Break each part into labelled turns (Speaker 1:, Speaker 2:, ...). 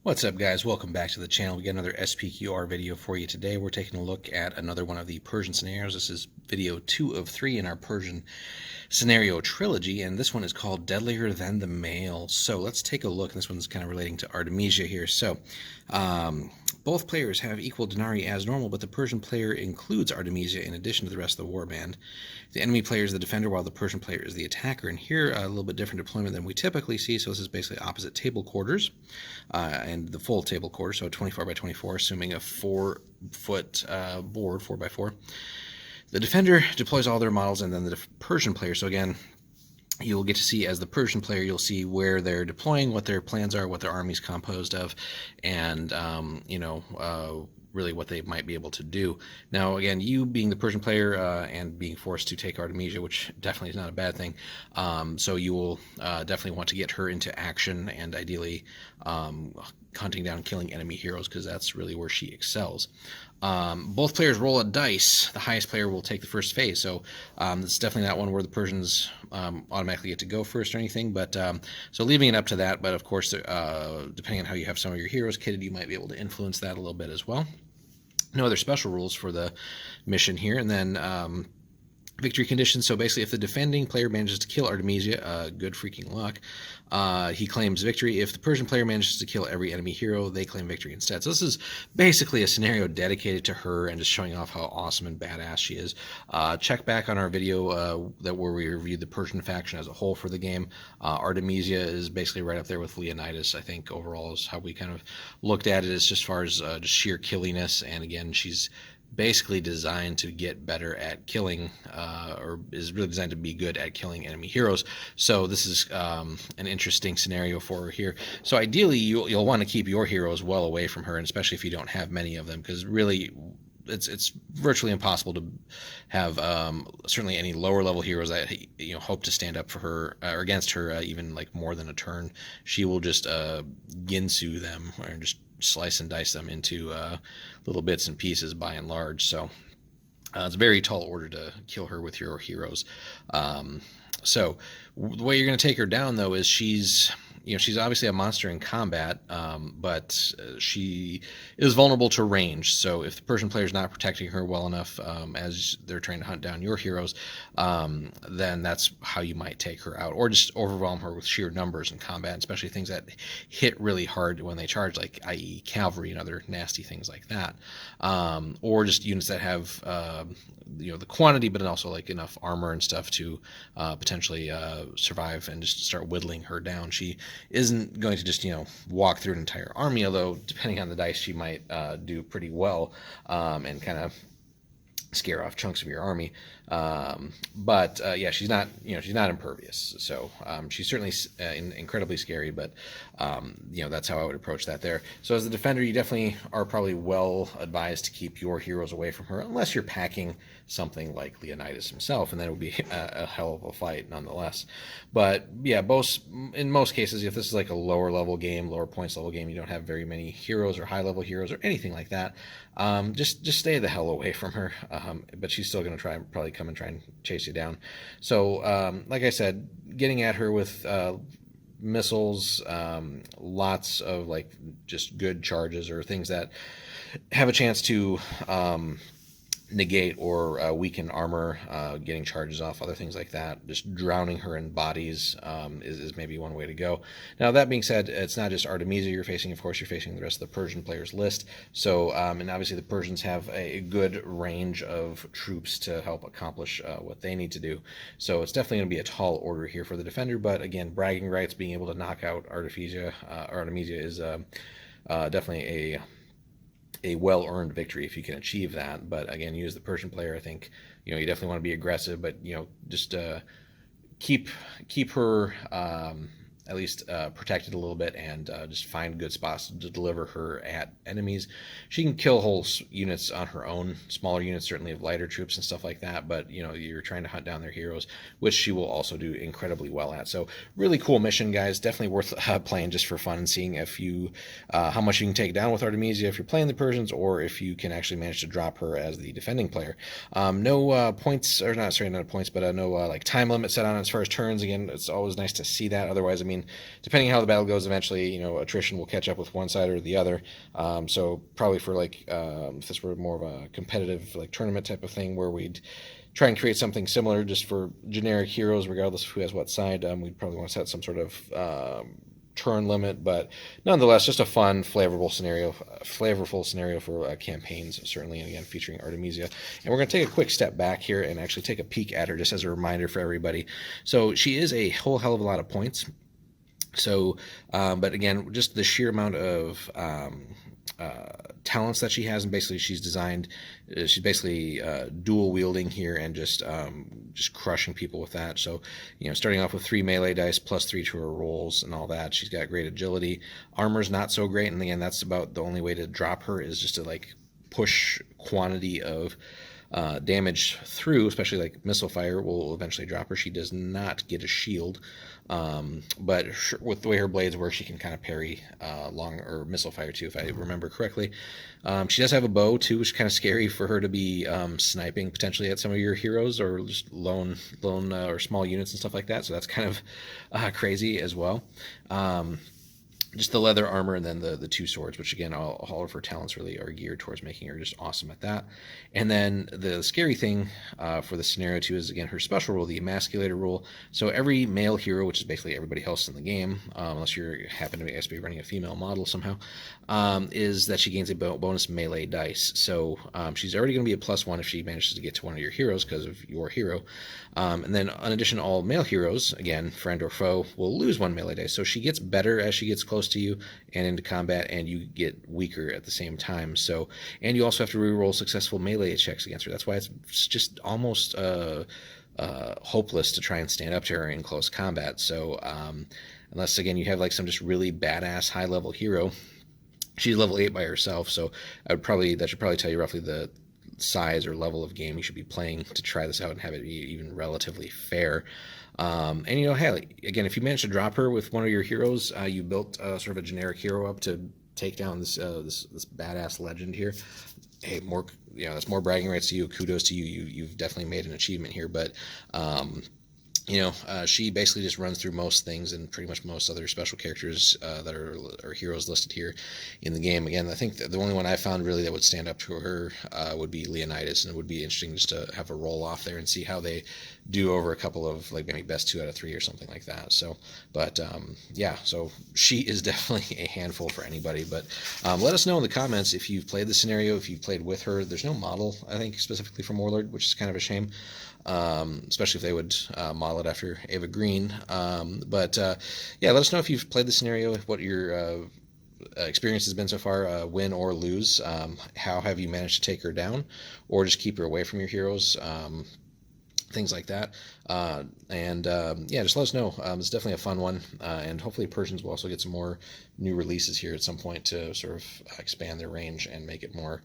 Speaker 1: What's up, guys? Welcome back to the channel. We got another SPQR video for you today. We're taking a look at another one of the Persian scenarios. This is video 2 of 3 in our Persian scenario trilogy, and this one is called Deadlier Than the Male. So let's take a look. This one's kind of relating to Artemisia here. So both players have equal denarii as normal, but the Persian player includes Artemisia in addition to the rest of the warband. The enemy player is the defender, while the Persian player is the attacker. And here, a little bit different deployment than we typically see. So this is basically opposite table quarters, and the full table quarters, so 24 by 24, assuming a 4-foot board, 4x4. The defender deploys all their models, and then the Persian player. So again, you'll get to see, as the Persian player, you'll see where they're deploying, what their plans are, what their army's composed of, and really what they might be able to do. Now, again, you being the Persian player and being forced to take Artemisia, which definitely is not a bad thing, so you will definitely want to get her into action and ideally hunting down and killing enemy heroes, because that's really where she excels. Both players roll a dice. The highest player will take the first phase, so it's definitely not one where the Persians automatically get to go first or anything, but so leaving it up to that. But of course, depending on how you have some of your heroes kitted, you might be able to influence that a little bit as well. No other special rules for the mission here. And then victory conditions. So basically, if the defending player manages to kill Artemisia, good freaking luck, he claims victory. If the Persian player manages to kill every enemy hero, they claim victory instead. So this is basically a scenario dedicated to her and just showing off how awesome and badass she is. Check back on our video where we reviewed the Persian faction as a whole for the game. Artemisia is basically right up there with Leonidas, I think, overall, is how we kind of looked at it, as just far as just sheer killiness. And again, she's basically designed to get better at killing, or is really designed to be good at killing enemy heroes. So this is an interesting scenario for her here. So ideally, you'll want to keep your heroes well away from her, and especially if you don't have many of them, because really it's virtually impossible to have certainly any lower level heroes that hope to stand up for her or against her even like more than a turn. She will just ginsu them, or just slice and dice them into little bits and pieces by and large. So it's a very tall order to kill her with your heroes. So the way you're going to take her down, though, is she's obviously a monster in combat, but she is vulnerable to range. So if the Persian player is not protecting her well enough as they're trying to hunt down your heroes, then that's how you might take her out, or just overwhelm her with sheer numbers in combat, especially things that hit really hard when they charge, like i.e. cavalry and other nasty things like that, or just units that have the quantity, but also like enough armor and stuff to potentially survive and just start whittling her down. She isn't going to just walk through an entire army, although depending on the dice, she might do pretty well and kind of scare off chunks of your army. But yeah, she's not impervious. So she's certainly incredibly scary, but that's how I would approach that there. So as the defender, you definitely are probably well advised to keep your heroes away from her, unless you're packing something like Leonidas himself, and then it would be a hell of a fight nonetheless. But yeah, in most cases, if this is like a lower level game, lower points level game, you don't have very many heroes or high level heroes or anything like that, just stay the hell away from her. But she's still going to probably come and try and chase you down. So like I said, getting at her with missiles, lots of like just good charges or things that have a chance to negate or weaken armor, getting charges off, other things like that. Just drowning her in bodies is maybe one way to go. Now, that being said, it's not just Artemisia you're facing. Of course, you're facing the rest of the Persian players list. So, and obviously the Persians have a good range of troops to help accomplish what they need to do. So it's definitely going to be a tall order here for the defender. But again, bragging rights, being able to knock out Artemisia is definitely a well-earned victory if you can achieve that. But again, you as the Persian player, I think you definitely want to be aggressive, but just keep her at least protected a little bit, and just find good spots to deliver her at enemies. She can kill whole units on her own, smaller units certainly of lighter troops and stuff like that, but you're trying to hunt down their heroes, which she will also do incredibly well at. So really cool mission, guys. Definitely worth playing just for fun and seeing if you how much you can take down with Artemisia if you're playing the Persians, or if you can actually manage to drop her as the defending player. No points, or not points, but no like time limit set on as far as turns. Again, it's always nice to see that. Otherwise, I mean, mean, depending on how the battle goes, eventually, you know, attrition will catch up with one side or the other. So probably for like, if this were more of a competitive like tournament type of thing where we'd try and create something similar just for generic heroes, regardless of who has what side, we'd probably want to set some sort of turn limit, but nonetheless, just a fun, flavorful scenario for campaigns, certainly, and again, featuring Artemisia. And we're going to take a quick step back here and actually take a peek at her just as a reminder for everybody. So she is a whole hell of a lot of points. So, but again, just the sheer amount of talents that she has, and basically she's designed, she's basically dual wielding here and just crushing people with that. So, you know, starting off with 3 melee dice plus 3 to her rolls and all that. She's got great agility. Armor's not so great, and again, that's about the only way to drop her is just to like push quantity of damage through, especially like missile fire will eventually drop her. She does not get a shield, but with the way her blades work, she can kind of parry long or missile fire too, if I remember correctly. She does have a bow too, which is kind of scary for her to be sniping potentially at some of your heroes or just lone or small units and stuff like that. So that's kind of crazy as well. Just the leather armor and then the 2 swords, which again, all of her talents really are geared towards making her just awesome at that. And then the scary thing for the scenario too is, again, her special rule, the emasculator rule. So every male hero, which is basically everybody else in the game, unless you happen to be running a female model somehow, is that she gains a bonus melee dice. So she's already going to be a +1 if she manages to get to one of your heroes because of your hero. And then in addition, all male heroes, again, friend or foe, will lose 1 melee dice. So she gets better as she gets close to you and into combat, and you get weaker at the same time. So, and you also have to reroll successful melee checks against her. That's why it's just almost hopeless to try and stand up to her in close combat. So, unless again you have like some just really badass high level hero, she's level 8 by herself. So, that should probably tell you roughly the size or level of game you should be playing to try this out and have it be even relatively fair. And you know, hey, again, if you manage to drop her with one of your heroes, you built sort of a generic hero up to take down this badass legend here. Hey, that's more bragging rights to you. Kudos to you. You've definitely made an achievement here. But you know, she basically just runs through most things and pretty much most other special characters that are heroes listed here in the game. Again, I think the only one I found really that would stand up to her would be Leonidas, and it would be interesting just to have a roll off there and see how they do over a couple of like maybe best 2 out of 3 or something like that. So, but yeah, so she is definitely a handful for anybody. But let us know in the comments if you've played the scenario, if you've played with her. There's no model, I think, specifically for Warlord, which is kind of a shame. Especially if they would model it after Ava Green. But yeah, let us know if you've played the scenario, what your experience has been so far, win or lose. How have you managed to take her down or just keep her away from your heroes? Things like that. Yeah, just let us know. It's definitely a fun one. And hopefully Persians will also get some more new releases here at some point to sort of expand their range and make it more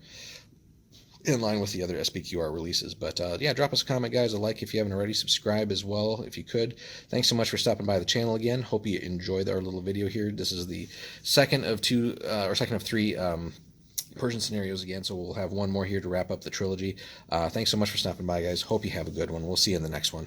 Speaker 1: in line with the other SPQR releases. But yeah, drop us a comment, guys, a like if you haven't already, subscribe as well if you could. Thanks so much for stopping by the channel again. Hope you enjoyed our little video here. This is the second of 3 Persian scenarios again, so we'll have one more here to wrap up the trilogy. Thanks so much for stopping by, guys. Hope you have a good one. We'll see you in the next one.